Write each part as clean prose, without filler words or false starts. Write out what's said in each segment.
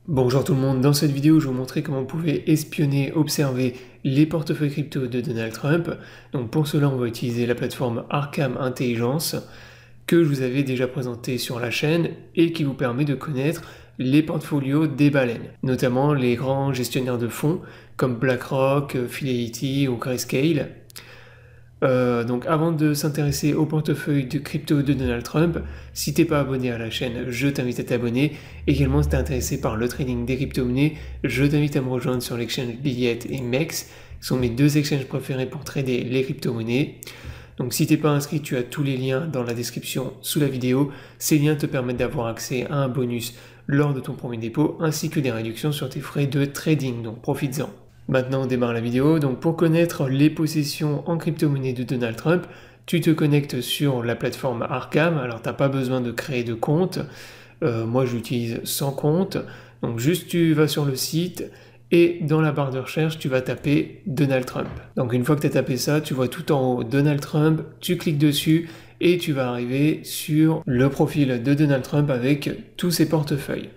Bonjour tout le monde, dans cette vidéo je vais vous montrer comment vous pouvez espionner, observer les portefeuilles crypto de Donald Trump. Donc pour cela on va utiliser la plateforme Arkham Intelligence que je vous avais déjà présenté sur la chaîne et qui vous permet de connaître les portfolios des baleines, notamment les grands gestionnaires de fonds comme BlackRock, Fidelity ou Grayscale. Donc avant de s'intéresser au portefeuille de crypto de Donald Trump, si t'es pas abonné à la chaîne, je t'invite à t'abonner. Également, si t'es intéressé par le trading des crypto-monnaies, je t'invite à me rejoindre sur l'exchange Billiet et MEX, qui sont mes deux exchanges préférés pour trader les crypto-monnaies. Donc si t'es pas inscrit, tu as tous les liens dans la description sous la vidéo. Ces liens te permettent d'avoir accès à un bonus lors de ton premier dépôt, ainsi que des réductions sur tes frais de trading, donc profites-en. Maintenant on démarre la vidéo, donc pour connaître les possessions en crypto-monnaie de Donald Trump, tu te connectes sur la plateforme Arkham, alors t'as pas besoin de créer de compte, moi j'utilise sans compte, donc juste tu vas sur le site et dans la barre de recherche tu vas taper Donald Trump. Donc une fois que tu as tapé ça, tu vois tout en haut Donald Trump, tu cliques dessus et tu vas arriver sur le profil de Donald Trump avec tous ses portefeuilles.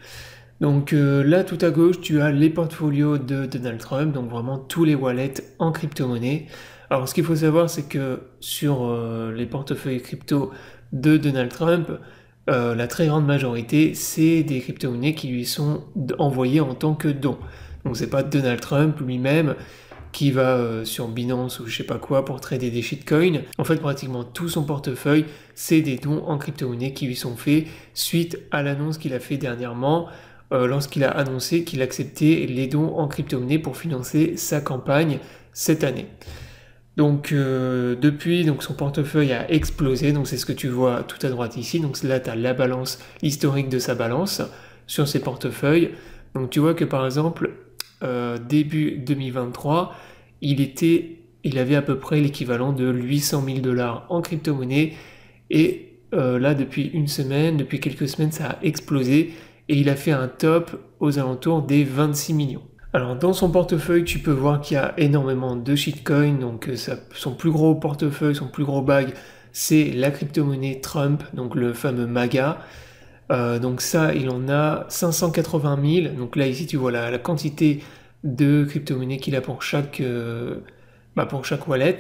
Donc là, tout à gauche, tu as les portfolios de Donald Trump, donc vraiment tous les wallets en crypto-monnaie. Alors ce qu'il faut savoir, c'est que sur les portefeuilles crypto de Donald Trump, la très grande majorité, c'est des crypto-monnaies qui lui sont envoyées en tant que dons. Donc c'est pas Donald Trump lui-même qui va sur Binance ou je sais pas quoi pour trader des shitcoins. En fait, pratiquement tout son portefeuille, c'est des dons en crypto-monnaie qui lui sont faits suite à l'annonce qu'il a fait dernièrement lorsqu'il a annoncé qu'il acceptait les dons en crypto-monnaie pour financer sa campagne cette année. Donc depuis, donc son portefeuille a explosé, donc c'est ce que tu vois tout à droite ici. Donc là, tu as la balance historique de sa balance sur ses portefeuilles. Donc tu vois que par exemple, début 2023, il avait à peu près l'équivalent de 800 000 dollars en crypto-monnaie. Et là, depuis une semaine, depuis quelques semaines, ça a explosé et il a fait un top aux alentours des 26 millions. Alors dans son portefeuille, tu peux voir qu'il y a énormément de shitcoins, donc son plus gros portefeuille, son plus gros bag, c'est la crypto-monnaie Trump, donc le fameux MAGA. Donc ça, il en a 580 000, donc là ici tu vois la quantité de crypto-monnaie qu'il a pour chaque wallet,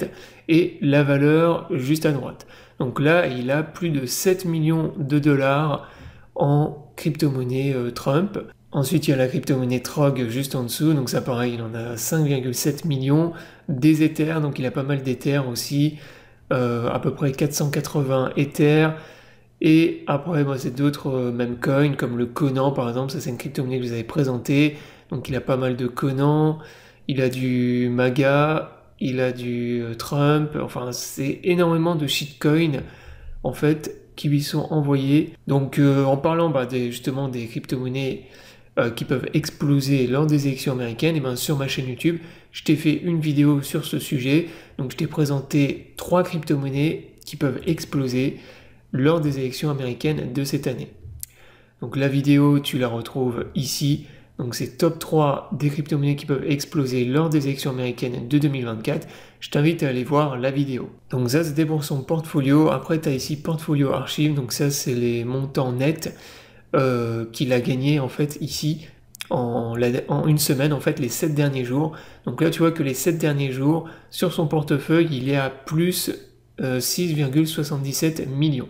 et la valeur juste à droite. Donc là, il a plus de 7 millions de dollars en crypto-monnaie Trump. Ensuite, il y a la crypto-monnaie Trog juste en dessous, donc ça pareil, il en a 5,7 millions. Des Ethers, donc il a pas mal d'Ethers aussi, à peu près 480 Ethers. Et après, c'est d'autres mêmes coins, comme le Conan par exemple, ça c'est une crypto-monnaie que je vous avais présentée. Donc il a pas mal de Conan, il a du MAGA, il a du Trump, enfin c'est énormément de shitcoins en fait qui lui sont envoyés. Donc en parlant justement des crypto-monnaies qui peuvent exploser lors des élections américaines, et bien sur ma chaîne YouTube, je t'ai fait une vidéo sur ce sujet. Donc je t'ai présenté 3 crypto-monnaies qui peuvent exploser lors des élections américaines de cette année. Donc la vidéo, tu la retrouves ici. Donc c'est top 3 des crypto-monnaies qui peuvent exploser lors des élections américaines de 2024. Je t'invite à aller voir la vidéo. Donc ça, c'était pour son portfolio. Après, tu as ici portfolio archive. Donc ça, c'est les montants nets qu'il a gagné en fait ici en une semaine, en fait les 7 derniers jours. Donc là, tu vois que les 7 derniers jours, sur son portefeuille, il est à plus 6,77 millions.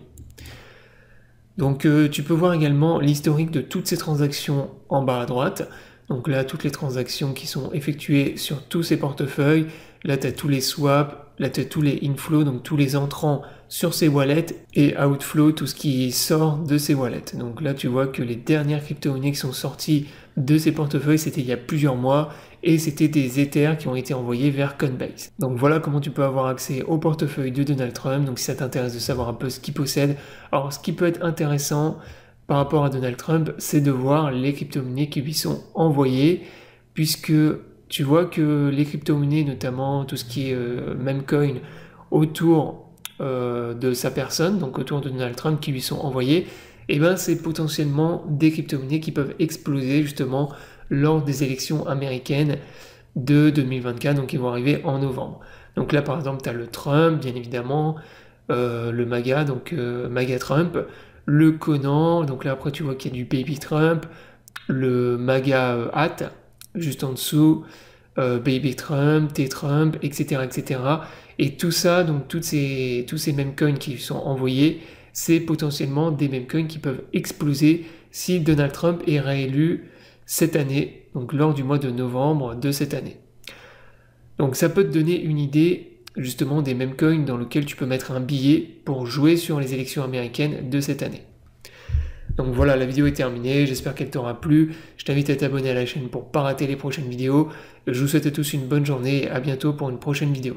Donc tu peux voir également l'historique de toutes ces transactions en bas à droite. Donc là, toutes les transactions qui sont effectuées sur tous ces portefeuilles. Là, tu as tous les swaps, là, tu as tous les inflows, donc tous les entrants sur ces wallets, et outflow, tout ce qui sort de ces wallets. Donc là, tu vois que les dernières crypto-monnaies qui sont sorties de ces portefeuilles, c'était il y a plusieurs mois, et c'était des Ethers qui ont été envoyés vers Coinbase. Donc voilà comment tu peux avoir accès au portefeuille de Donald Trump. Donc si ça t'intéresse de savoir un peu ce qu'il possède, alors ce qui peut être intéressant par rapport à Donald Trump, c'est de voir les crypto-monnaies qui lui sont envoyées, puisque tu vois que les crypto-monnaies, notamment tout ce qui est memecoin autour de sa personne, donc autour de Donald Trump qui lui sont envoyées, et ben c'est potentiellement des crypto-monnaies qui peuvent exploser justement lors des élections américaines de 2024, donc qui vont arriver en novembre. Donc là par exemple tu as le Trump, bien évidemment, le MAGA, donc MAGA Trump, le Conan, donc là après tu vois qu'il y a du Baby Trump, le MAGA hat, juste en dessous, Baby Trump, T-Trump, etc., etc. Et tout ça, donc tous ces meme coins qui sont envoyés, c'est potentiellement des meme coins qui peuvent exploser si Donald Trump est réélu cette année, donc lors du mois de novembre de cette année. Donc ça peut te donner une idée justement des meme coins dans lesquels tu peux mettre un billet pour jouer sur les élections américaines de cette année. Donc voilà, la vidéo est terminée, j'espère qu'elle t'aura plu. Je t'invite à t'abonner à la chaîne pour ne pas rater les prochaines vidéos. Je vous souhaite à tous une bonne journée et à bientôt pour une prochaine vidéo.